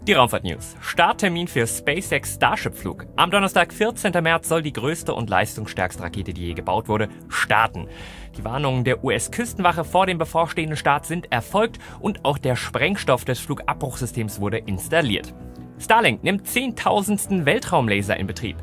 Die Raumfahrt-News. Starttermin für SpaceX Starship-Flug. Am Donnerstag, 14. März, soll die größte und leistungsstärkste Rakete, die je gebaut wurde, starten. Die Warnungen der US-Küstenwache vor dem bevorstehenden Start sind erfolgt und auch der Sprengstoff des Flugabbruchsystems wurde installiert. Starlink nimmt 10.000. Weltraumlaser in Betrieb.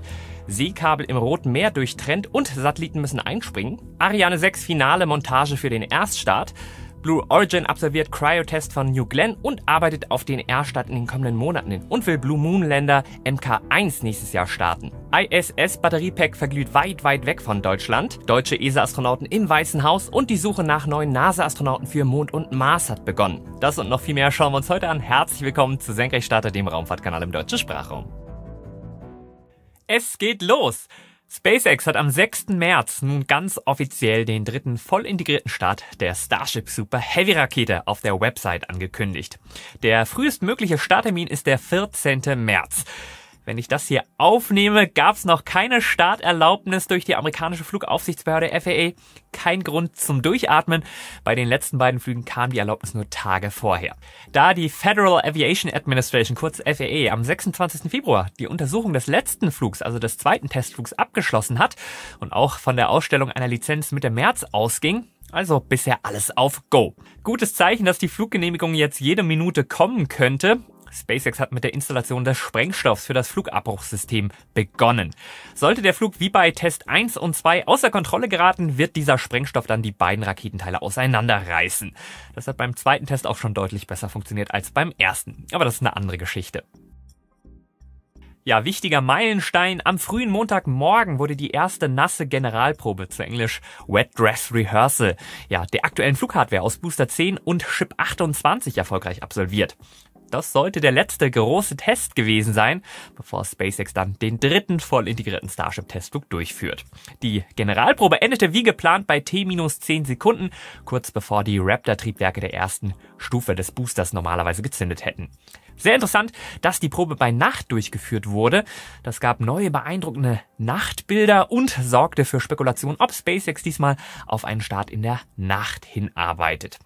Seekabel im Roten Meer durchtrennt und Satelliten müssen einspringen. Ariane 6 finale Montage für den Erststart. Blue Origin absolviert Cryotest von New Glenn und arbeitet auf den Erststart in den kommenden Monaten hin und will Blue Moon Lander MK1 nächstes Jahr starten. ISS-Batteriepack verglüht weit weg von Deutschland. Deutsche ESA-Astronauten im Weißen Haus und die Suche nach neuen NASA-Astronauten für Mond und Mars hat begonnen. Das und noch viel mehr schauen wir uns heute an. Herzlich willkommen zu Senkrechtstarter, dem Raumfahrtkanal im deutschen Sprachraum. Es geht los! SpaceX hat am 6. März nun ganz offiziell den dritten voll integrierten Start der Starship Super Heavy Rakete auf der Website angekündigt. Der frühestmögliche Starttermin ist der 14. März. Wenn ich das hier aufnehme, gab es noch keine Starterlaubnis durch die amerikanische Flugaufsichtsbehörde FAA. Kein Grund zum Durchatmen. Bei den letzten beiden Flügen kam die Erlaubnis nur Tage vorher. Da die Federal Aviation Administration, kurz FAA, am 26. Februar die Untersuchung des letzten Flugs, also des zweiten Testflugs, abgeschlossen hat und auch von der Ausstellung einer Lizenz Mitte März ausging, also bisher alles auf Go. Gutes Zeichen, dass die Fluggenehmigung jetzt jede Minute kommen könnte. SpaceX hat mit der Installation des Sprengstoffs für das Flugabbruchssystem begonnen. Sollte der Flug wie bei Test 1 und 2 außer Kontrolle geraten, wird dieser Sprengstoff dann die beiden Raketenteile auseinanderreißen. Das hat beim zweiten Test auch schon deutlich besser funktioniert als beim ersten. Aber das ist eine andere Geschichte. Ja, wichtiger Meilenstein. Am frühen Montagmorgen wurde die erste nasse Generalprobe, zu Englisch Wet Dress Rehearsal, der aktuellen Flughardware aus Booster 10 und Ship 28 erfolgreich absolviert. Das sollte der letzte große Test gewesen sein, bevor SpaceX dann den dritten voll integrierten Starship-Testflug durchführt. Die Generalprobe endete wie geplant bei T-10 Sekunden, kurz bevor die Raptor-Triebwerke der ersten Stufe des Boosters normalerweise gezündet hätten. Sehr interessant, dass die Probe bei Nacht durchgeführt wurde. Das gab neue beeindruckende Nachtbilder und sorgte für Spekulationen, ob SpaceX diesmal auf einen Start in der Nacht hinarbeitet.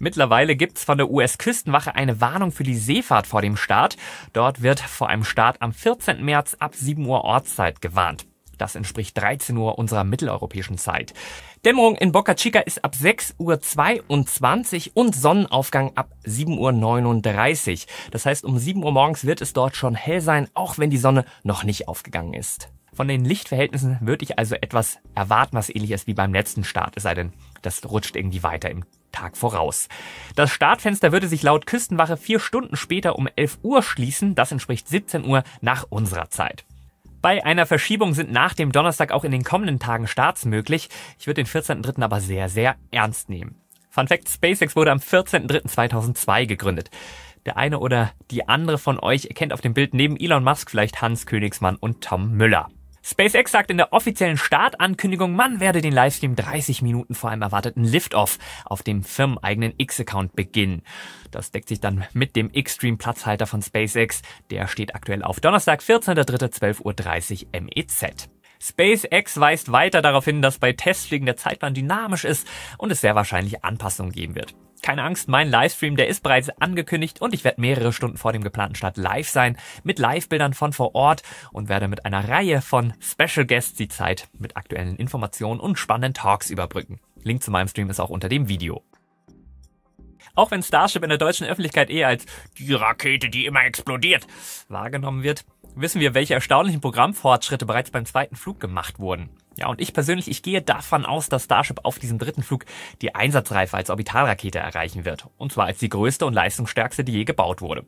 Mittlerweile gibt's von der US-Küstenwache eine Warnung für die Seefahrt vor dem Start. Dort wird vor einem Start am 14. März ab 7 Uhr Ortszeit gewarnt. Das entspricht 13 Uhr unserer mitteleuropäischen Zeit. Dämmerung in Boca Chica ist ab 6:22 Uhr und Sonnenaufgang ab 7:39 Uhr. Das heißt, um 7 Uhr morgens wird es dort schon hell sein, auch wenn die Sonne noch nicht aufgegangen ist. Von den Lichtverhältnissen würde ich also etwas erwarten, was ähnlich ist wie beim letzten Start, es sei denn, das rutscht irgendwie weiter im Tag voraus. Das Startfenster würde sich laut Küstenwache 4 Stunden später um 11 Uhr schließen, das entspricht 17 Uhr nach unserer Zeit. Bei einer Verschiebung sind nach dem Donnerstag auch in den kommenden Tagen Starts möglich. Ich würde den 14.3. aber sehr ernst nehmen. Fun Fact: SpaceX wurde am 14.3.2002 gegründet. Der eine oder die andere von euch erkennt auf dem Bild neben Elon Musk vielleicht Hans Königsmann und Tom Müller. SpaceX sagt in der offiziellen Startankündigung, man werde den Livestream 30 Minuten vor einem erwarteten Liftoff auf dem firmeneigenen X-Account beginnen. Das deckt sich dann mit dem Xstream-Platzhalter von SpaceX. Der steht aktuell auf Donnerstag, 14.03.12:30 Uhr MEZ. SpaceX weist weiter darauf hin, dass bei Testfliegen der Zeitplan dynamisch ist und es sehr wahrscheinlich Anpassungen geben wird. Keine Angst, mein Livestream, der ist bereits angekündigt und ich werde mehrere Stunden vor dem geplanten Start live sein, mit Live-Bildern von vor Ort und werde mit einer Reihe von Special Guests die Zeit mit aktuellen Informationen und spannenden Talks überbrücken. Link zu meinem Stream ist auch unter dem Video. Auch wenn Starship in der deutschen Öffentlichkeit eher als die Rakete, die immer explodiert, wahrgenommen wird, wissen wir, welche erstaunlichen Programmfortschritte bereits beim zweiten Flug gemacht wurden. Ja, und ich persönlich, ich gehe davon aus, dass Starship auf diesem dritten Flug die Einsatzreife als Orbitalrakete erreichen wird. Und zwar als die größte und leistungsstärkste, die je gebaut wurde.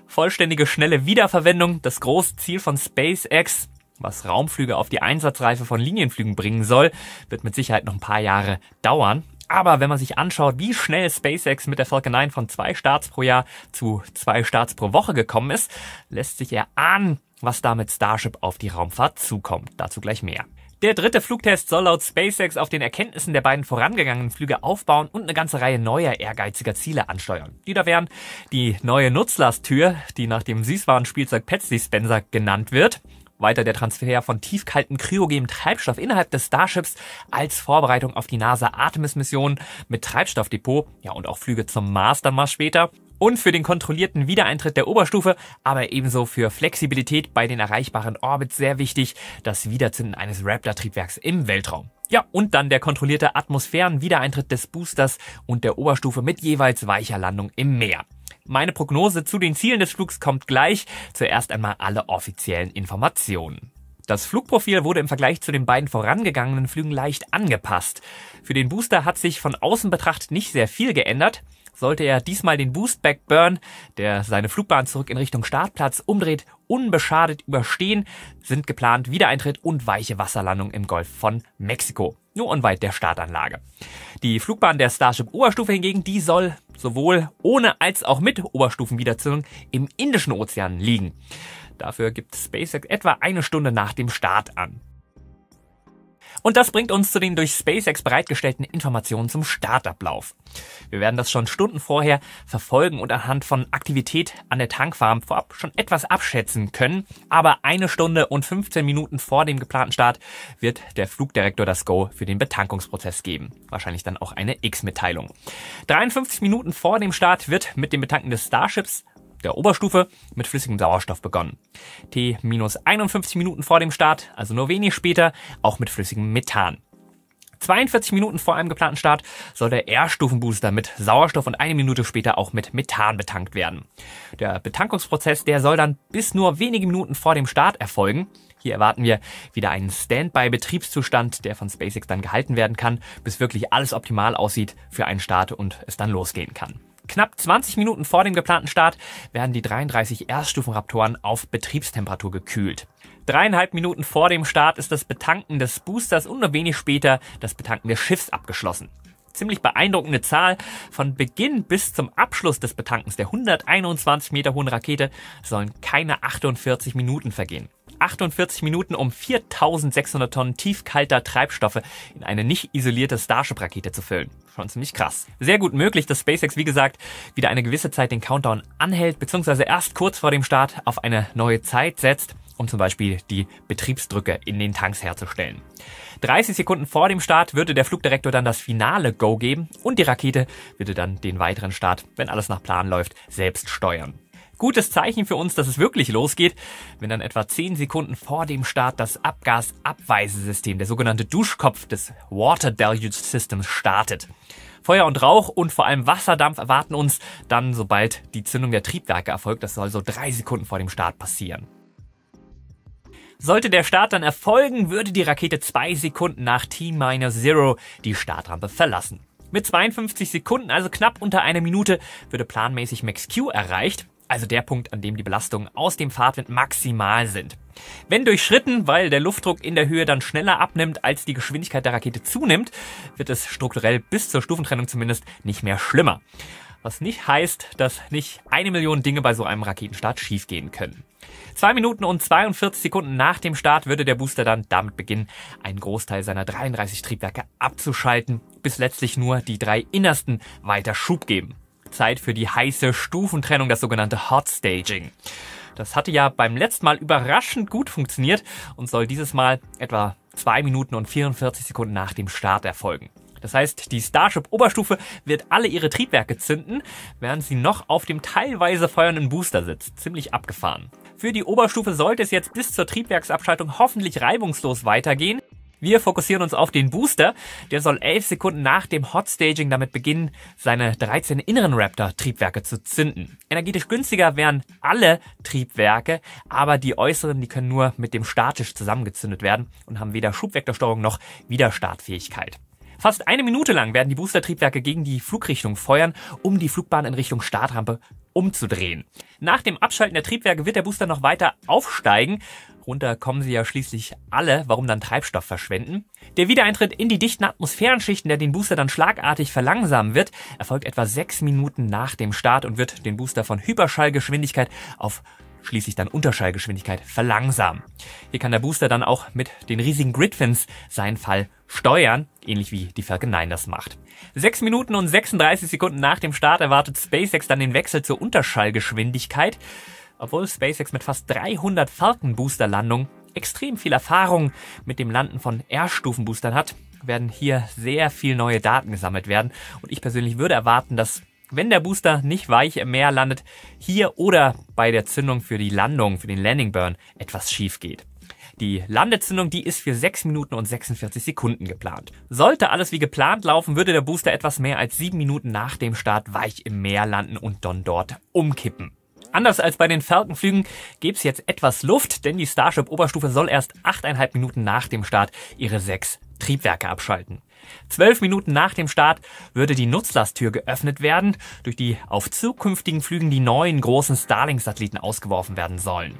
Vollständige, schnelle Wiederverwendung, das große Ziel von SpaceX, was Raumflüge auf die Einsatzreife von Linienflügen bringen soll, wird mit Sicherheit noch ein paar Jahre dauern. Aber wenn man sich anschaut, wie schnell SpaceX mit der Falcon 9 von 2 Starts pro Jahr zu 2 Starts pro Woche gekommen ist, lässt sich erahnen, was da mit Starship auf die Raumfahrt zukommt. Dazu gleich mehr. Der dritte Flugtest soll laut SpaceX auf den Erkenntnissen der beiden vorangegangenen Flüge aufbauen und eine ganze Reihe neuer ehrgeiziger Ziele ansteuern. Die da wären die neue Nutzlasttür, die nach dem Süßwarenspielzeug Pets Dispenser genannt wird. Weiter der Transfer von tiefkaltem kryogenem Treibstoff innerhalb des Starships als Vorbereitung auf die NASA Artemis-Mission mit Treibstoffdepot, ja und auch Flüge zum Mars dann mal später. Und für den kontrollierten Wiedereintritt der Oberstufe, aber ebenso für Flexibilität bei den erreichbaren Orbits sehr wichtig, das Wiederzünden eines Raptor-Triebwerks im Weltraum. Ja, und dann der kontrollierte Atmosphären-Wiedereintritt des Boosters und der Oberstufe mit jeweils weicher Landung im Meer. Meine Prognose zu den Zielen des Flugs kommt gleich. Zuerst einmal alle offiziellen Informationen. Das Flugprofil wurde im Vergleich zu den beiden vorangegangenen Flügen leicht angepasst. Für den Booster hat sich von außen betrachtet nicht sehr viel geändert. Sollte er diesmal den Boost-Back-Burn, der seine Flugbahn zurück in Richtung Startplatz umdreht, unbeschadet überstehen, sind geplant Wiedereintritt und weiche Wasserlandung im Golf von Mexiko, nur unweit der Startanlage. Die Flugbahn der Starship-Oberstufe hingegen, die soll sowohl ohne als auch mit Oberstufenwiederzündung im Indischen Ozean liegen. Dafür gibt SpaceX etwa eine Stunde nach dem Start an. Und das bringt uns zu den durch SpaceX bereitgestellten Informationen zum Startablauf. Wir werden das schon Stunden vorher verfolgen und anhand von Aktivität an der Tankfarm vorab schon etwas abschätzen können. Aber 1 Stunde und 15 Minuten vor dem geplanten Start wird der Flugdirektor das Go für den Betankungsprozess geben. Wahrscheinlich dann auch eine X-Mitteilung. 53 Minuten vor dem Start wird mit dem Betanken des Starships der Oberstufe mit flüssigem Sauerstoff begonnen. T-51 Minuten vor dem Start, also nur wenig später, auch mit flüssigem Methan. 42 Minuten vor einem geplanten Start soll der R-Stufenbooster mit Sauerstoff und 1 Minute später auch mit Methan betankt werden. Der Betankungsprozess, der soll dann bis nur wenige Minuten vor dem Start erfolgen. Hier erwarten wir wieder einen Standby-Betriebszustand, der von SpaceX dann gehalten werden kann, bis wirklich alles optimal aussieht für einen Start und es dann losgehen kann. Knapp 20 Minuten vor dem geplanten Start werden die 33 Erststufenraptoren auf Betriebstemperatur gekühlt. 3,5 Minuten vor dem Start ist das Betanken des Boosters und nur wenig später das Betanken des Schiffs abgeschlossen. Ziemlich beeindruckende Zahl. Von Beginn bis zum Abschluss des Betankens der 121 Meter hohen Rakete sollen keine 48 Minuten vergehen. 48 Minuten, um 4600 Tonnen tiefkalter Treibstoffe in eine nicht isolierte Starship-Rakete zu füllen. Schon ziemlich krass. Sehr gut möglich, dass SpaceX, wie gesagt, wieder eine gewisse Zeit den Countdown anhält, beziehungsweise erst kurz vor dem Start auf eine neue Zeit setzt, um zum Beispiel die Betriebsdrücke in den Tanks herzustellen. 30 Sekunden vor dem Start würde der Flugdirektor dann das finale Go geben und die Rakete würde dann den weiteren Start, wenn alles nach Plan läuft, selbst steuern. Gutes Zeichen für uns, dass es wirklich losgeht, wenn dann etwa 10 Sekunden vor dem Start das Abgasabweisesystem, der sogenannte Duschkopf des Water Deluge Systems startet. Feuer und Rauch und vor allem Wasserdampf erwarten uns dann, sobald die Zündung der Triebwerke erfolgt. Das soll so 3 Sekunden vor dem Start passieren. Sollte der Start dann erfolgen, würde die Rakete 2 Sekunden nach T-0 die Startrampe verlassen. Mit 52 Sekunden, also knapp unter 1 Minute, würde planmäßig Max-Q erreicht. Also der Punkt, an dem die Belastungen aus dem Fahrtwind maximal sind. Wenn durchschritten, weil der Luftdruck in der Höhe dann schneller abnimmt, als die Geschwindigkeit der Rakete zunimmt, wird es strukturell bis zur Stufentrennung zumindest nicht mehr schlimmer. Was nicht heißt, dass nicht 1 Million Dinge bei so einem Raketenstart schiefgehen können. 2 Minuten und 42 Sekunden nach dem Start würde der Booster dann damit beginnen, einen Großteil seiner 33 Triebwerke abzuschalten, bis letztlich nur die 3 innersten weiter Schub geben. Zeit für die heiße Stufentrennung, das sogenannte Hot Staging. Das hatte ja beim letzten Mal überraschend gut funktioniert und soll dieses Mal etwa 2 Minuten und 44 Sekunden nach dem Start erfolgen. Das heißt, die Starship-Oberstufe wird alle ihre Triebwerke zünden, während sie noch auf dem teilweise feuernden Booster sitzt. Ziemlich abgefahren. Für die Oberstufe sollte es jetzt bis zur Triebwerksabschaltung hoffentlich reibungslos weitergehen. Wir fokussieren uns auf den Booster. Der soll 11 Sekunden nach dem Hot Staging damit beginnen, seine 13 inneren Raptor-Triebwerke zu zünden. Energetisch günstiger wären alle Triebwerke, aber die äußeren, die können nur mit dem statisch zusammengezündet werden und haben weder Schubvektorsteuerung noch Widerstartfähigkeit. Fast 1 Minute lang werden die Booster-Triebwerke gegen die Flugrichtung feuern, um die Flugbahn in Richtung Startrampe umzudrehen. Nach dem Abschalten der Triebwerke wird der Booster noch weiter aufsteigen. Runter kommen sie ja schließlich alle, warum dann Treibstoff verschwenden. Der Wiedereintritt in die dichten Atmosphärenschichten, der den Booster dann schlagartig verlangsamen wird, erfolgt etwa 6 Minuten nach dem Start und wird den Booster von Hyperschallgeschwindigkeit auf schließlich dann Unterschallgeschwindigkeit verlangsamen. Hier kann der Booster dann auch mit den riesigen Gridfins seinen Fall steuern, ähnlich wie die Falcon 9 das macht. 6 Minuten und 36 Sekunden nach dem Start erwartet SpaceX dann den Wechsel zur Unterschallgeschwindigkeit. Obwohl SpaceX mit fast 300 Falcon-Booster-Landungen extrem viel Erfahrung mit dem Landen von R-Stufen-Boostern hat, werden hier sehr viel neue Daten gesammelt werden. Und ich persönlich würde erwarten, dass wenn der Booster nicht weich im Meer landet, hier oder bei der Zündung für die Landung, für den Landing Burn etwas schief geht. Die Landezündung, die ist für 6 Minuten und 46 Sekunden geplant. Sollte alles wie geplant laufen, würde der Booster etwas mehr als 7 Minuten nach dem Start weich im Meer landen und dann dort umkippen. Anders als bei den Falcon-Flügen gäbe es jetzt etwas Luft, denn die Starship-Oberstufe soll erst 8,5 Minuten nach dem Start ihre 6 Triebwerke abschalten. 12 Minuten nach dem Start würde die Nutzlasttür geöffnet werden, durch die auf zukünftigen Flügen die neuen großen Starlink-Satelliten ausgeworfen werden sollen.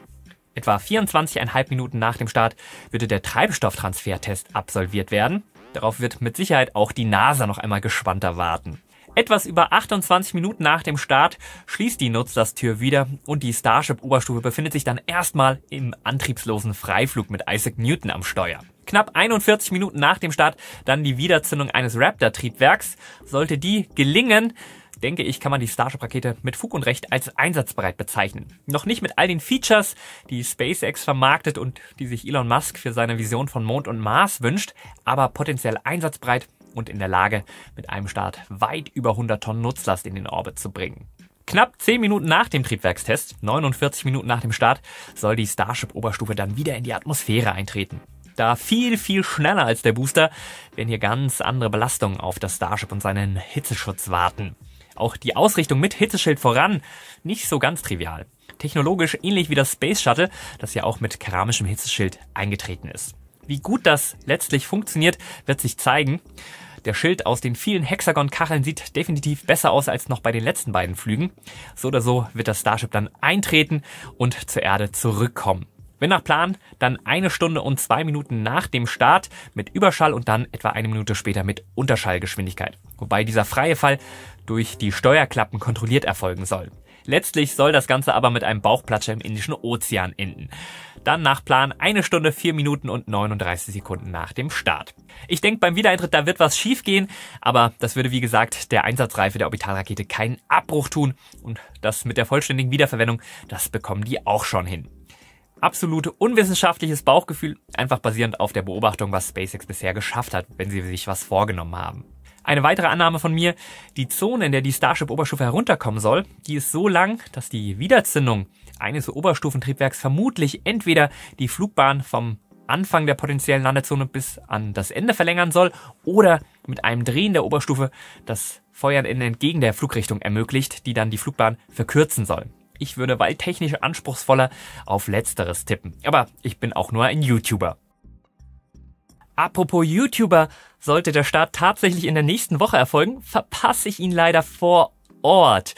Etwa 24,5 Minuten nach dem Start würde der Treibstofftransfertest absolviert werden. Darauf wird mit Sicherheit auch die NASA noch einmal gespannter warten. Etwas über 28 Minuten nach dem Start schließt die Nutzlasttür wieder und die Starship-Oberstufe befindet sich dann erstmal im antriebslosen Freiflug mit Isaac Newton am Steuer. Knapp 41 Minuten nach dem Start dann die Wiederzündung eines Raptor-Triebwerks. Sollte die gelingen, denke ich, kann man die Starship-Rakete mit Fug und Recht als einsatzbereit bezeichnen. Noch nicht mit all den Features, die SpaceX vermarktet und die sich Elon Musk für seine Vision von Mond und Mars wünscht, aber potenziell einsatzbereit und in der Lage, mit einem Start weit über 100 Tonnen Nutzlast in den Orbit zu bringen. Knapp 10 Minuten nach dem Triebwerkstest, 49 Minuten nach dem Start, soll die Starship-Oberstufe dann wieder in die Atmosphäre eintreten. Da viel schneller als der Booster, werden hier ganz andere Belastungen auf das Starship und seinen Hitzeschutz warten. Auch die Ausrichtung mit Hitzeschild voran, nicht so ganz trivial. Technologisch ähnlich wie das Space Shuttle, das ja auch mit keramischem Hitzeschild eingetreten ist. Wie gut das letztlich funktioniert, wird sich zeigen. Der Schild aus den vielen Hexagon-Kacheln sieht definitiv besser aus als noch bei den letzten beiden Flügen. So oder so wird das Starship dann eintreten und zur Erde zurückkommen. Wenn nach Plan, dann 1 Stunde und 2 Minuten nach dem Start mit Überschall und dann etwa 1 Minute später mit Unterschallgeschwindigkeit. Wobei dieser freie Fall durch die Steuerklappen kontrolliert erfolgen soll. Letztlich soll das Ganze aber mit einem Bauchplatscher im Indischen Ozean enden. Dann nach Plan 1 Stunde, 4 Minuten und 39 Sekunden nach dem Start. Ich denke, beim Wiedereintritt, da wird was schief gehen, aber das würde wie gesagt der Einsatzreife der Orbitalrakete keinen Abbruch tun und das mit der vollständigen Wiederverwendung, das bekommen die auch schon hin. Absolut unwissenschaftliches Bauchgefühl, einfach basierend auf der Beobachtung, was SpaceX bisher geschafft hat, wenn sie sich was vorgenommen haben. Eine weitere Annahme von mir, die Zone, in der die Starship-Oberstufe herunterkommen soll, die ist so lang, dass die Wiederzündung eines Oberstufentriebwerks vermutlich entweder die Flugbahn vom Anfang der potenziellen Landezone bis an das Ende verlängern soll oder mit einem Drehen der Oberstufe das Feuern entgegen der Flugrichtung ermöglicht, die dann die Flugbahn verkürzen soll. Ich würde, weil technisch anspruchsvoller, auf Letzteres tippen. Aber ich bin auch nur ein YouTuber. Apropos YouTuber, sollte der Start tatsächlich in der nächsten Woche erfolgen, verpasse ich ihn leider vor Ort.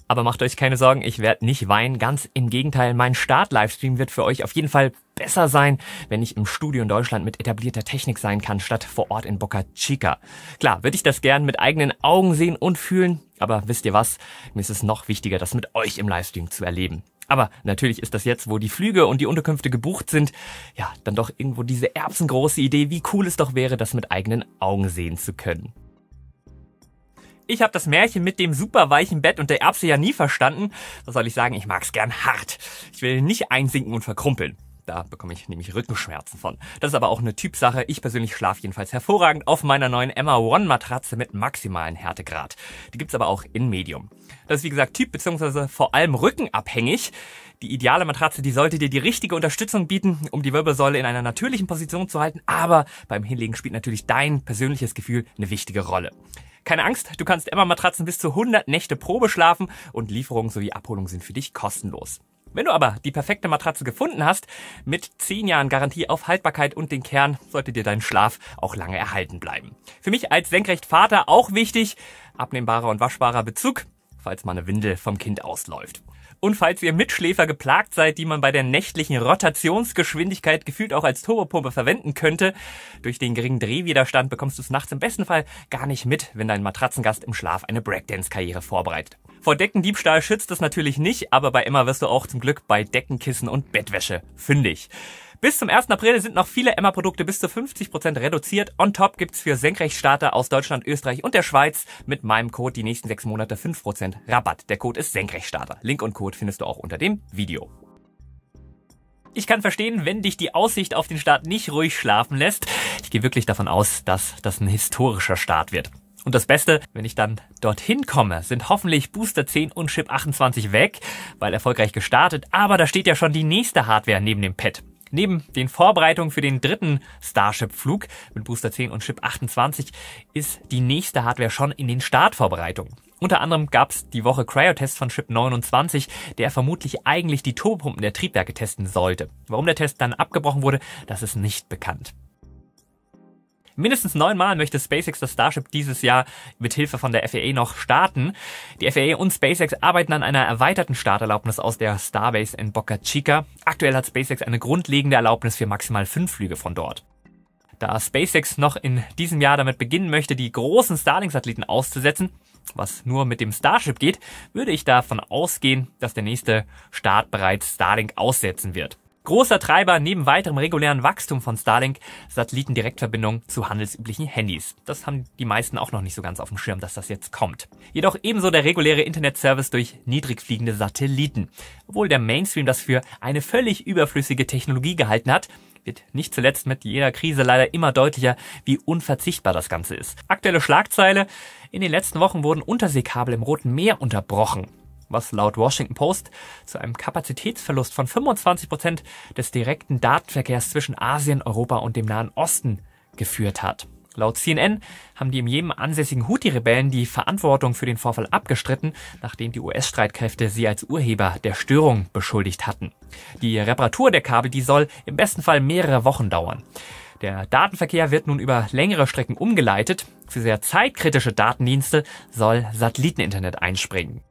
Aber macht euch keine Sorgen, ich werde nicht weinen. Ganz im Gegenteil, mein Start-Livestream wird für euch auf jeden Fall besser sein, wenn ich im Studio in Deutschland mit etablierter Technik sein kann, statt vor Ort in Boca Chica. Klar, würde ich das gern mit eigenen Augen sehen und fühlen, aber wisst ihr was? Mir ist es noch wichtiger, das mit euch im Livestream zu erleben. Aber natürlich ist das jetzt, wo die Flüge und die Unterkünfte gebucht sind, ja, dann doch irgendwo diese erbsengroße Idee, wie cool es doch wäre, das mit eigenen Augen sehen zu können. Ich habe das Märchen mit dem super weichen Bett und der Erbse ja nie verstanden. Was soll ich sagen? Ich mag's gern hart. Ich will nicht einsinken und verkrumpeln. Da bekomme ich nämlich Rückenschmerzen von. Das ist aber auch eine Typsache. Ich persönlich schlafe jedenfalls hervorragend auf meiner neuen Emma One Matratze mit maximalen Härtegrad. Die gibt's aber auch in Medium. Das ist wie gesagt typ- bzw. vor allem rückenabhängig. Die ideale Matratze, die sollte dir die richtige Unterstützung bieten, um die Wirbelsäule in einer natürlichen Position zu halten. Aber beim Hinlegen spielt natürlich dein persönliches Gefühl eine wichtige Rolle. Keine Angst, du kannst Emma-Matratzen bis zu 100 Nächte Probe schlafen und Lieferung sowie Abholung sind für dich kostenlos. Wenn du aber die perfekte Matratze gefunden hast, mit 10 Jahren Garantie auf Haltbarkeit und den Kern, sollte dir dein Schlaf auch lange erhalten bleiben. Für mich als Senkrechtvater auch wichtig, abnehmbarer und waschbarer Bezug, falls mal eine Windel vom Kind ausläuft. Und falls ihr Mitschläfer geplagt seid, die man bei der nächtlichen Rotationsgeschwindigkeit gefühlt auch als Turbopumpe verwenden könnte, durch den geringen Drehwiderstand bekommst du es nachts im besten Fall gar nicht mit, wenn dein Matratzengast im Schlaf eine Breakdance-Karriere vorbereitet. Vor Deckendiebstahl schützt es natürlich nicht, aber bei Emma wirst du auch zum Glück bei Deckenkissen und Bettwäsche fündig. Bis zum 1. April sind noch viele Emma-Produkte bis zu 50% reduziert. On top gibt's für Senkrechtstarter aus Deutschland, Österreich und der Schweiz mit meinem Code die nächsten 6 Monate 5% Rabatt. Der Code ist Senkrechtstarter. Link und Code findest du auch unter dem Video. Ich kann verstehen, wenn dich die Aussicht auf den Start nicht ruhig schlafen lässt. Ich gehe wirklich davon aus, dass das ein historischer Start wird. Und das Beste, wenn ich dann dorthin komme, sind hoffentlich Booster 10 und Chip 28 weg, weil erfolgreich gestartet, aber da steht ja schon die nächste Hardware neben dem Pad. Neben den Vorbereitungen für den dritten Starship-Flug mit Booster 10 und Chip 28 ist die nächste Hardware schon in den Startvorbereitungen. Unter anderem gab es die Woche Cryo-Tests von Chip 29, der vermutlich eigentlich die Turbopumpen der Triebwerke testen sollte. Warum der Test dann abgebrochen wurde, das ist nicht bekannt. Mindestens 9-mal möchte SpaceX das Starship dieses Jahr mit Hilfe von der FAA noch starten. Die FAA und SpaceX arbeiten an einer erweiterten Starterlaubnis aus der Starbase in Boca Chica. Aktuell hat SpaceX eine grundlegende Erlaubnis für maximal 5 Flüge von dort. Da SpaceX noch in diesem Jahr damit beginnen möchte, die großen Starlink-Satelliten auszusetzen, was nur mit dem Starship geht, würde ich davon ausgehen, dass der nächste Start bereits Starlink aussetzen wird. Großer Treiber neben weiterem regulären Wachstum von Starlink, Satellitendirektverbindung zu handelsüblichen Handys. Das haben die meisten auch noch nicht so ganz auf dem Schirm, dass das jetzt kommt. Jedoch ebenso der reguläre Internetservice durch niedrig fliegende Satelliten. Obwohl der Mainstream das für eine völlig überflüssige Technologie gehalten hat, wird nicht zuletzt mit jeder Krise leider immer deutlicher, wie unverzichtbar das Ganze ist. Aktuelle Schlagzeile: In den letzten Wochen wurden Unterseekabel im Roten Meer unterbrochen, was laut Washington Post zu einem Kapazitätsverlust von 25% des direkten Datenverkehrs zwischen Asien, Europa und dem Nahen Osten geführt hat. Laut CNN haben die im Jemen ansässigen Houthi-Rebellen die Verantwortung für den Vorfall abgestritten, nachdem die US-Streitkräfte sie als Urheber der Störung beschuldigt hatten. Die Reparatur der Kabel, die soll im besten Fall mehrere Wochen dauern. Der Datenverkehr wird nun über längere Strecken umgeleitet. Für sehr zeitkritische Datendienste soll Satelliteninternet einspringen.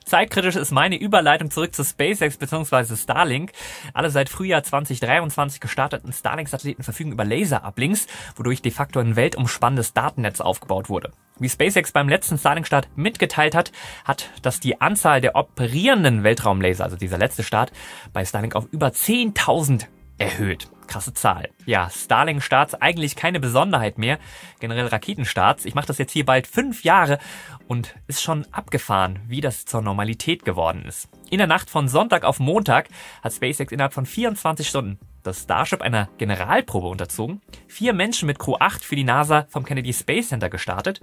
Zeitkritisch ist meine Überleitung zurück zu SpaceX bzw. Starlink. Alle seit Frühjahr 2023 gestarteten Starlink-Satelliten verfügen über Laser-Uplinks, wodurch de facto ein weltumspannendes Datennetz aufgebaut wurde. Wie SpaceX beim letzten Starlink-Start mitgeteilt hat, hat das die Anzahl der operierenden Weltraumlaser, also dieser letzte Start, bei Starlink auf über 10.000 erhöht. Krasse Zahl. Ja, Starlink-Starts eigentlich keine Besonderheit mehr. Generell Raketenstarts. Ich mache das jetzt hier bald 5 Jahre und ist schon abgefahren, wie das zur Normalität geworden ist. In der Nacht von Sonntag auf Montag hat SpaceX innerhalb von 24 Stunden das Starship einer Generalprobe unterzogen, 4 Menschen mit Crew 8 für die NASA vom Kennedy Space Center gestartet,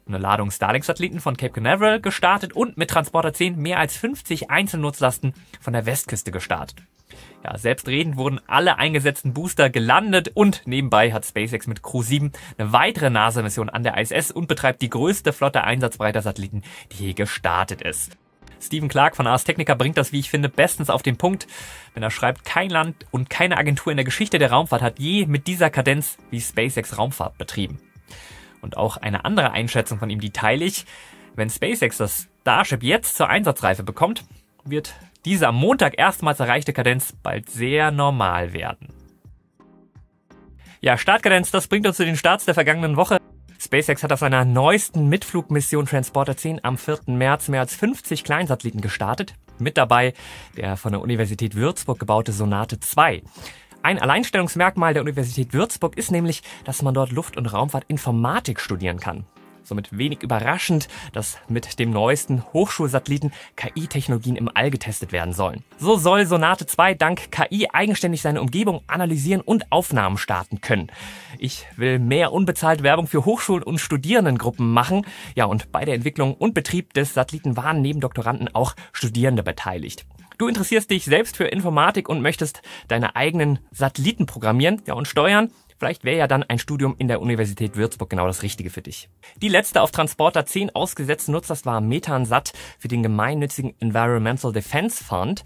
eine Ladung Starlink-Satelliten von Cape Canaveral gestartet und mit Transporter 10 mehr als 50 Einzelnutzlasten von der Westküste gestartet. Ja, selbstredend wurden alle eingesetzten Booster gelandet und nebenbei hat SpaceX mit Crew 7 eine weitere NASA-Mission an der ISS und betreibt die größte Flotte einsatzbereiter Satelliten, die je gestartet ist. Stephen Clark von Ars Technica bringt das, wie ich finde, bestens auf den Punkt, wenn er schreibt, kein Land und keine Agentur in der Geschichte der Raumfahrt hat je mit dieser Kadenz wie SpaceX Raumfahrt betrieben. Und auch eine andere Einschätzung von ihm, die teile ich: Wenn SpaceX das Starship jetzt zur Einsatzreife bekommt, wird diese am Montag erstmals erreichte Kadenz bald sehr normal werden. Ja, Startkadenz, das bringt uns zu den Starts der vergangenen Woche. SpaceX hat auf seiner neuesten Mitflugmission Transporter 10 am 4. März mehr als 50 Kleinsatelliten gestartet. Mit dabei der von der Universität Würzburg gebaute Sonate 2. Ein Alleinstellungsmerkmal der Universität Würzburg ist nämlich, dass man dort Luft- und Raumfahrtinformatik studieren kann. Somit wenig überraschend, dass mit dem neuesten Hochschulsatelliten KI-Technologien im All getestet werden sollen. So soll Sonate 2 dank KI eigenständig seine Umgebung analysieren und Aufnahmen starten können. Ich will mehr unbezahlte Werbung für Hochschulen und Studierendengruppen machen. Ja, und bei der Entwicklung und Betrieb des Satelliten waren neben Doktoranden auch Studierende beteiligt. Du interessierst dich selbst für Informatik und möchtest deine eigenen Satelliten programmieren, ja, und steuern? Vielleicht wäre ja dann ein Studium in der Universität Würzburg genau das Richtige für dich. Die letzte auf Transporter 10 ausgesetzte Nutzlast war Methansat für den gemeinnützigen Environmental Defense Fund.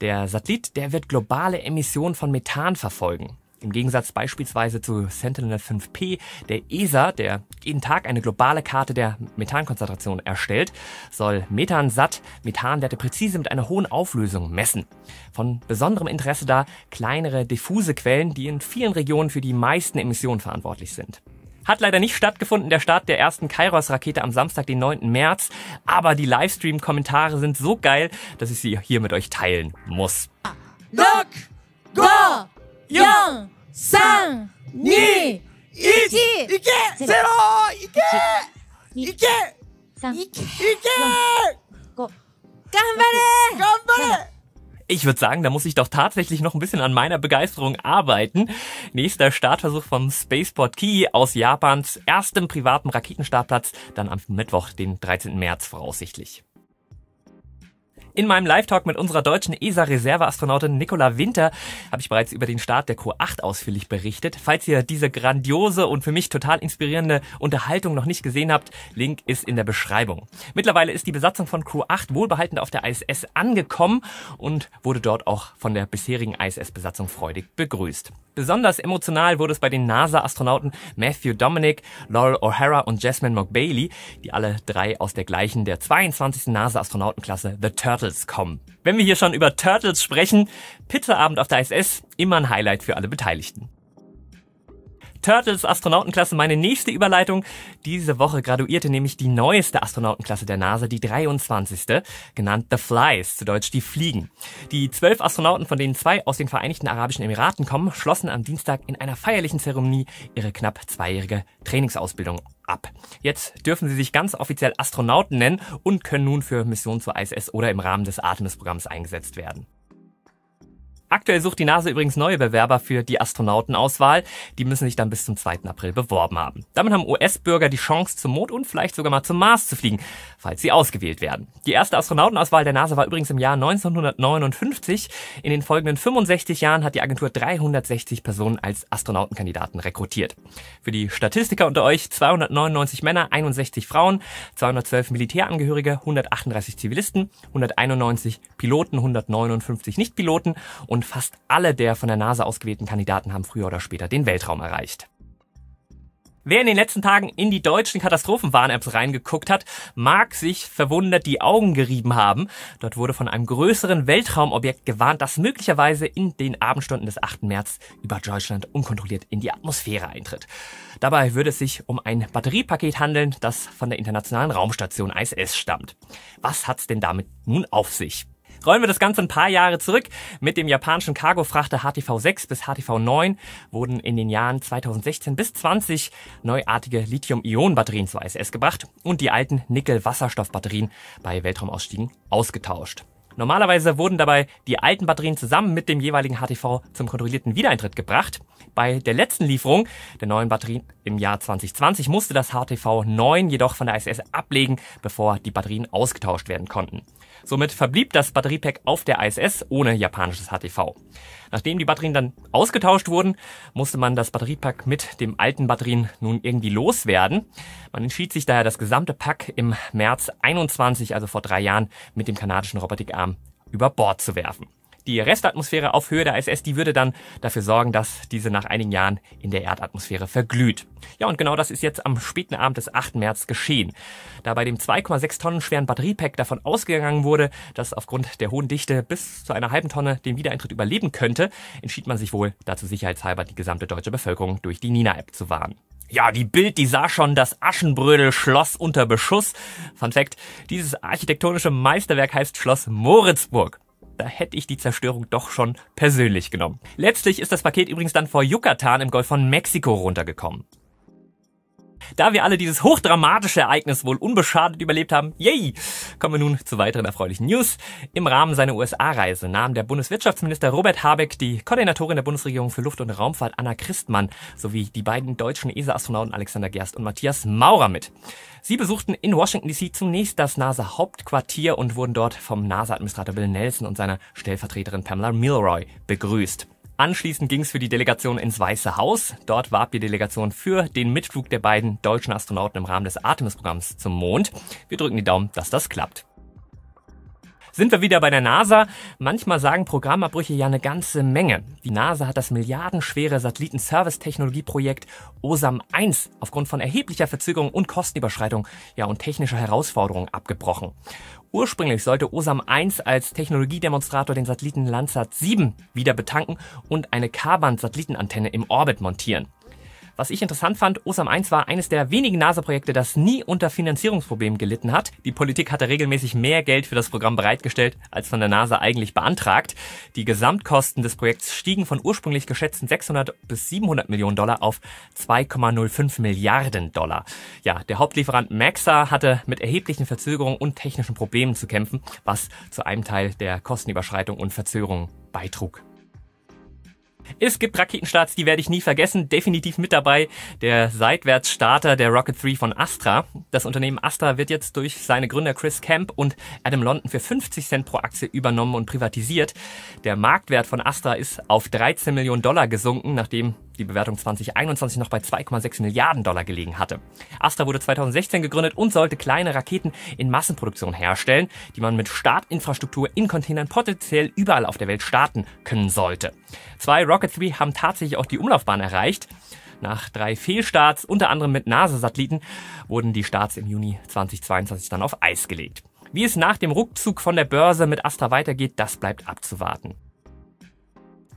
Der Satellit, der wird globale Emissionen von Methan verfolgen. Im Gegensatz beispielsweise zu Sentinel-5P der ESA, der jeden Tag eine globale Karte der Methankonzentration erstellt, soll Methansat Methanwerte präzise mit einer hohen Auflösung messen. Von besonderem Interesse da kleinere diffuse Quellen, die in vielen Regionen für die meisten Emissionen verantwortlich sind. Hat leider nicht stattgefunden, der Start der ersten Kairos-Rakete am Samstag, den 9. März, aber die Livestream-Kommentare sind so geil, dass ich sie hier mit euch teilen muss. Look! Go! 4、3、2、1、いけ !0! いけ !いけ !いけ !頑張れ Ich würde sagen, da muss ich doch tatsächlich noch ein bisschen an meiner Begeisterung arbeiten. Nächster Startversuch vom Spaceport Kii aus Japans erstem privaten Raketenstartplatz, dann am Mittwoch, den 13. März voraussichtlich. In meinem Live-Talk mit unserer deutschen ESA-Reserveastronautin Nicola Winter habe ich bereits über den Start der Crew 8 ausführlich berichtet. Falls ihr diese grandiose und für mich total inspirierende Unterhaltung noch nicht gesehen habt, Link ist in der Beschreibung. Mittlerweile ist die Besatzung von Crew 8 wohlbehalten auf der ISS angekommen und wurde dort auch von der bisherigen ISS-Besatzung freudig begrüßt. Besonders emotional wurde es bei den NASA-Astronauten Matthew Dominic, Laurel O'Hara und Jasmine Mock-Bailey, die alle drei aus der gleichen, der 22. NASA-Astronautenklasse The Turtles kommen. Wenn wir hier schon über Turtles sprechen, Pizzaabend auf der ISS, immer ein Highlight für alle Beteiligten. Turtles Astronautenklasse, meine nächste Überleitung. Diese Woche graduierte nämlich die neueste Astronautenklasse der NASA, die 23., genannt The Flies, zu Deutsch die Fliegen. Die 12 Astronauten, von denen 2 aus den Vereinigten Arabischen Emiraten kommen, schlossen am Dienstag in einer feierlichen Zeremonie ihre knapp 2-jährige Trainingsausbildung ab. Jetzt dürfen sie sich ganz offiziell Astronauten nennen und können nun für Missionen zur ISS oder im Rahmen des Artemis-Programms eingesetzt werden. Aktuell sucht die NASA übrigens neue Bewerber für die Astronautenauswahl. Die müssen sich dann bis zum 2. April beworben haben. Damit haben US-Bürger die Chance, zum Mond und vielleicht sogar mal zum Mars zu fliegen, falls sie ausgewählt werden. Die erste Astronautenauswahl der NASA war übrigens im Jahr 1959. In den folgenden 65 Jahren hat die Agentur 360 Personen als Astronautenkandidaten rekrutiert. Für die Statistiker unter euch: 299 Männer, 61 Frauen, 212 Militärangehörige, 138 Zivilisten, 191 Piloten, 159 Nichtpiloten und fast alle der von der NASA ausgewählten Kandidaten haben früher oder später den Weltraum erreicht. Wer in den letzten Tagen in die deutschen Katastrophenwarn-Apps reingeguckt hat, mag sich verwundert die Augen gerieben haben. Dort wurde von einem größeren Weltraumobjekt gewarnt, das möglicherweise in den Abendstunden des 8. März über Deutschland unkontrolliert in die Atmosphäre eintritt. Dabei würde es sich um ein Batteriepaket handeln, das von der Internationalen Raumstation ISS stammt. Was hat's denn damit nun auf sich? Rollen wir das Ganze ein paar Jahre zurück. Mit dem japanischen Cargofrachter HTV6 bis HTV9 wurden in den Jahren 2016 bis 20 neuartige Lithium-Ionen-Batterien zur ISS gebracht und die alten Nickel-Wasserstoff-Batterien bei Weltraumausstiegen ausgetauscht. Normalerweise wurden dabei die alten Batterien zusammen mit dem jeweiligen HTV zum kontrollierten Wiedereintritt gebracht. Bei der letzten Lieferung der neuen Batterien im Jahr 2020 musste das HTV9 jedoch von der ISS ablegen, bevor die Batterien ausgetauscht werden konnten. Somit verblieb das Batteriepack auf der ISS ohne japanisches HTV. Nachdem die Batterien dann ausgetauscht wurden, musste man das Batteriepack mit dem alten Batterien nun irgendwie loswerden. Man entschied sich daher, das gesamte Pack im März 21, also vor 3 Jahren, mit dem kanadischen Robotikarm über Bord zu werfen. Die Restatmosphäre auf Höhe der ISS, die würde dann dafür sorgen, dass diese nach einigen Jahren in der Erdatmosphäre verglüht. Ja, und genau das ist jetzt am späten Abend des 8. März geschehen. Da bei dem 2,6 Tonnen schweren Batteriepack davon ausgegangen wurde, dass aufgrund der hohen Dichte bis zu einer halben Tonne den Wiedereintritt überleben könnte, entschied man sich wohl, dazu sicherheitshalber die gesamte deutsche Bevölkerung durch die Nina-App zu warnen. Ja, die Bild, die sah schon das Aschenbrödel-Schloss unter Beschuss. Fun Fact: Dieses architektonische Meisterwerk heißt Schloss Moritzburg. Da hätte ich die Zerstörung doch schon persönlich genommen. Letztlich ist das Paket übrigens dann vor Yucatan im Golf von Mexiko runtergekommen. Da wir alle dieses hochdramatische Ereignis wohl unbeschadet überlebt haben, yay, kommen wir nun zu weiteren erfreulichen News. Im Rahmen seiner USA-Reise nahm der Bundeswirtschaftsminister Robert Habeck die Koordinatorin der Bundesregierung für Luft- und Raumfahrt Anna Christmann sowie die beiden deutschen ESA-Astronauten Alexander Gerst und Matthias Maurer mit. Sie besuchten in Washington D.C. zunächst das NASA-Hauptquartier und wurden dort vom NASA-Administrator Bill Nelson und seiner Stellvertreterin Pamela Milroy begrüßt. Anschließend ging es für die Delegation ins Weiße Haus. Dort warb die Delegation für den Mitflug der beiden deutschen Astronauten im Rahmen des Artemis-Programms zum Mond. Wir drücken die Daumen, dass das klappt. Sind wir wieder bei der NASA? Manchmal sagen Programmabbrüche ja eine ganze Menge. Die NASA hat das milliardenschwere Satelliten-Service-Technologieprojekt OSAM-1 aufgrund von erheblicher Verzögerung und Kostenüberschreitung und technischer Herausforderungen abgebrochen. Ursprünglich sollte OSAM-1 als Technologiedemonstrator den Satelliten Landsat 7 wieder betanken und eine K-Band-Satellitenantenne im Orbit montieren. Was ich interessant fand, OSAM 1 war eines der wenigen NASA-Projekte, das nie unter Finanzierungsproblemen gelitten hat. Die Politik hatte regelmäßig mehr Geld für das Programm bereitgestellt, als von der NASA eigentlich beantragt. Die Gesamtkosten des Projekts stiegen von ursprünglich geschätzten 600 bis 700 Millionen Dollar auf 2,05 Milliarden Dollar. Ja, der Hauptlieferant Maxar hatte mit erheblichen Verzögerungen und technischen Problemen zu kämpfen, was zu einem Teil der Kostenüberschreitung und Verzögerung beitrug. Es gibt Raketenstarts, die werde ich nie vergessen. Definitiv mit dabei der Seitwärtsstarter der Rocket 3 von Astra. Das Unternehmen Astra wird jetzt durch seine Gründer Chris Camp und Adam London für 50 Cent pro Aktie übernommen und privatisiert. Der Marktwert von Astra ist auf 13 Millionen Dollar gesunken, nachdem die Bewertung 2021 noch bei 2,6 Milliarden Dollar gelegen hatte. Astra wurde 2016 gegründet und sollte kleine Raketen in Massenproduktion herstellen, die man mit Startinfrastruktur in Containern potenziell überall auf der Welt starten können sollte. 2 Rocket 3 haben tatsächlich auch die Umlaufbahn erreicht. Nach 3 Fehlstarts, unter anderem mit NASA-Satelliten, wurden die Starts im Juni 2022 dann auf Eis gelegt. Wie es nach dem Rückzug von der Börse mit Astra weitergeht, das bleibt abzuwarten.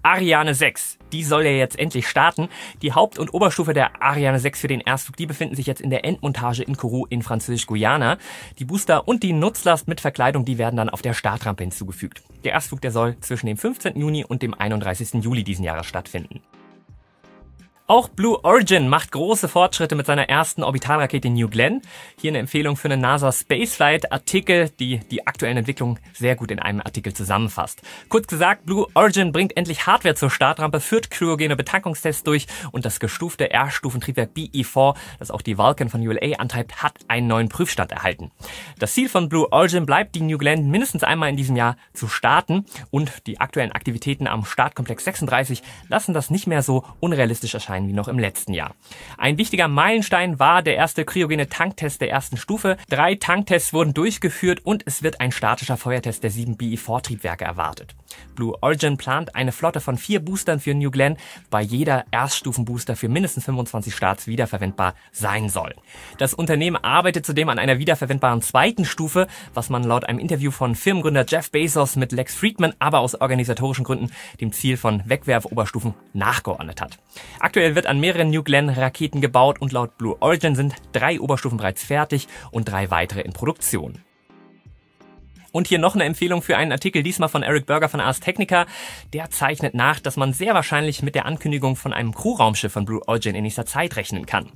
Ariane 6, die soll ja jetzt endlich starten. Die Haupt- und Oberstufe der Ariane 6 für den Erstflug, die befinden sich jetzt in der Endmontage in Kourou in Französisch-Guyana. Die Booster und die Nutzlast mit Verkleidung, die werden dann auf der Startrampe hinzugefügt. Der Erstflug, der soll zwischen dem 15. Juni und dem 31. Juli diesen Jahres stattfinden. Auch Blue Origin macht große Fortschritte mit seiner ersten Orbitalrakete New Glenn. Hier eine Empfehlung für einen NASA Spaceflight Artikel, die aktuellen Entwicklungen sehr gut in einem Artikel zusammenfasst. Kurz gesagt, Blue Origin bringt endlich Hardware zur Startrampe, führt kryogene Betankungstests durch und das gestufte R-Stufentriebwerk BE4, das auch die Vulcan von ULA antreibt, hat einen neuen Prüfstand erhalten. Das Ziel von Blue Origin bleibt, die New Glenn mindestens einmal in diesem Jahr zu starten und die aktuellen Aktivitäten am Startkomplex 36 lassen das nicht mehr so unrealistisch erscheinen wie noch im letzten Jahr. Ein wichtiger Meilenstein war der erste kryogene Tanktest der ersten Stufe. 3 Tanktests wurden durchgeführt und es wird ein statischer Feuertest der 7 BE4-Triebwerke erwartet. Blue Origin plant eine Flotte von 4 Boostern für New Glenn, bei jeder Erststufenbooster für mindestens 25 Starts wiederverwendbar sein soll. Das Unternehmen arbeitet zudem an einer wiederverwendbaren zweiten Stufe, was man laut einem Interview von Firmengründer Jeff Bezos mit Lex Fridman, aber aus organisatorischen Gründen dem Ziel von Wegwerfoberstufen nachgeordnet hat. Aktuell wird an mehreren New Glenn Raketen gebaut und laut Blue Origin sind 3 Oberstufen bereits fertig und 3 weitere in Produktion. Und hier noch eine Empfehlung für einen Artikel, diesmal von Eric Berger von Ars Technica. Der zeichnet nach, dass man sehr wahrscheinlich mit der Ankündigung von einem Crew-Raumschiff von Blue Origin in nächster Zeit rechnen kann.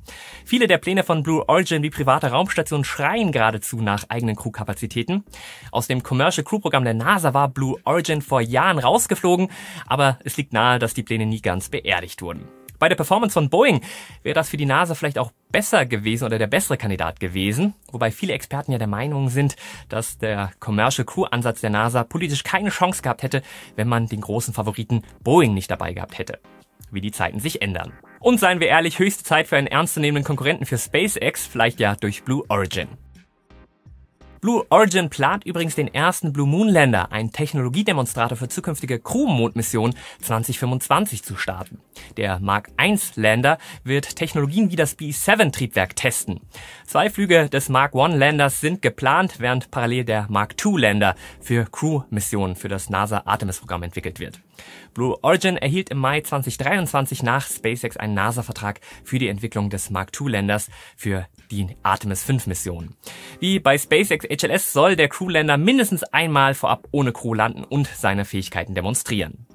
Viele der Pläne von Blue Origin wie private Raumstationen schreien geradezu nach eigenen Crew-Kapazitäten. Aus dem Commercial Crew-Programm der NASA war Blue Origin vor Jahren rausgeflogen, aber es liegt nahe, dass die Pläne nie ganz beerdigt wurden. Bei der Performance von Boeing wäre das für die NASA vielleicht auch besser gewesen oder der bessere Kandidat gewesen, wobei viele Experten ja der Meinung sind, dass der Commercial Crew Ansatz der NASA politisch keine Chance gehabt hätte, wenn man den großen Favoriten Boeing nicht dabei gehabt hätte. Wie die Zeiten sich ändern. Und seien wir ehrlich, höchste Zeit für einen ernstzunehmenden Konkurrenten für SpaceX, vielleicht ja durch Blue Origin. Blue Origin plant übrigens den ersten Blue Moon Lander, einen Technologiedemonstrator für zukünftige Crew-Mondmissionen 2025 zu starten. Der Mark I Lander wird Technologien wie das B7-Triebwerk testen. 2 Flüge des Mark I Landers sind geplant, während parallel der Mark II Lander für Crew-Missionen für das NASA Artemis-Programm entwickelt wird. Blue Origin erhielt im Mai 2023 nach SpaceX einen NASA-Vertrag für die Entwicklung des Mark II Landers für die Artemis 5 Mission. Wie bei SpaceX HLS soll der Crew-Lander mindestens einmal vorab ohne Crew landen und seine Fähigkeiten demonstrieren.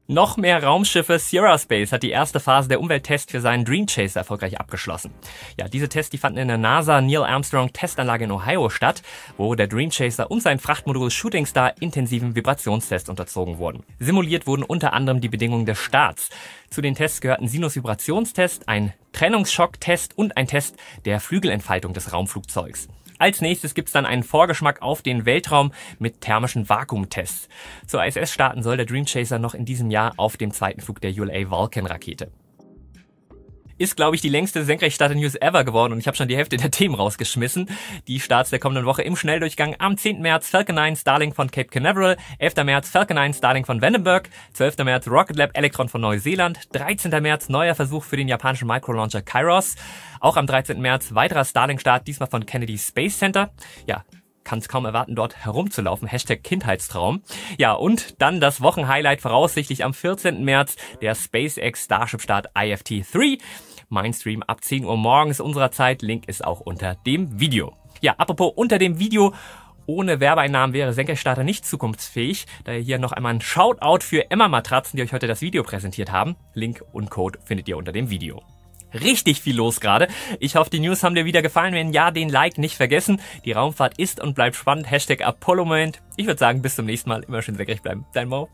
Noch mehr Raumschiffe. Sierra Space hat die erste Phase der Umwelttests für seinen Dream Chaser erfolgreich abgeschlossen. Ja, diese Tests, die fanden in der NASA Neil Armstrong Testanlage in Ohio statt, wo der Dream Chaser und sein Frachtmodul Shooting Star intensiven Vibrationstests unterzogen wurden. Simuliert wurden unter anderem die Bedingungen des Starts. Zu den Tests gehörten Sinus-Vibrationstest, ein Trennungsschocktest und ein Test der Flügelentfaltung des Raumflugzeugs. Als nächstes gibt's dann einen Vorgeschmack auf den Weltraum mit thermischen Vakuumtests. Zur ISS starten soll der Dream Chaser noch in diesem Jahr auf dem zweiten Flug der ULA Vulcan-Rakete. Ist, glaube ich, die längste Senkrechtstarter-News ever geworden und ich habe schon die Hälfte der Themen rausgeschmissen. Die Starts der kommenden Woche im Schnelldurchgang: am 10. März Falcon 9 Starlink von Cape Canaveral, 11. März Falcon 9 Starlink von Vandenberg, 12. März Rocket Lab Electron von Neuseeland, 13. März neuer Versuch für den japanischen Microlauncher Kairos, auch am 13. März weiterer Starlink-Start, diesmal von Kennedy Space Center. Ja, kann es kaum erwarten, dort herumzulaufen. Hashtag Kindheitstraum. Ja, und dann das Wochenhighlight voraussichtlich am 14. März, der SpaceX Starship-Start IFT-3. Mein Stream ab 10 Uhr morgens unserer Zeit. Link ist auch unter dem Video. Ja, apropos unter dem Video. Ohne Werbeeinnahmen wäre Senkrechtstarter nicht zukunftsfähig. Daher hier noch einmal ein Shoutout für Emma Matratzen, die euch heute das Video präsentiert haben. Link und Code findet ihr unter dem Video. Richtig viel los gerade. Ich hoffe, die News haben dir wieder gefallen. Wenn ja, den Like nicht vergessen. Die Raumfahrt ist und bleibt spannend. Hashtag Apollo-Moment. Ich würde sagen, bis zum nächsten Mal. Immer schön senkrecht bleiben. Dein Mo.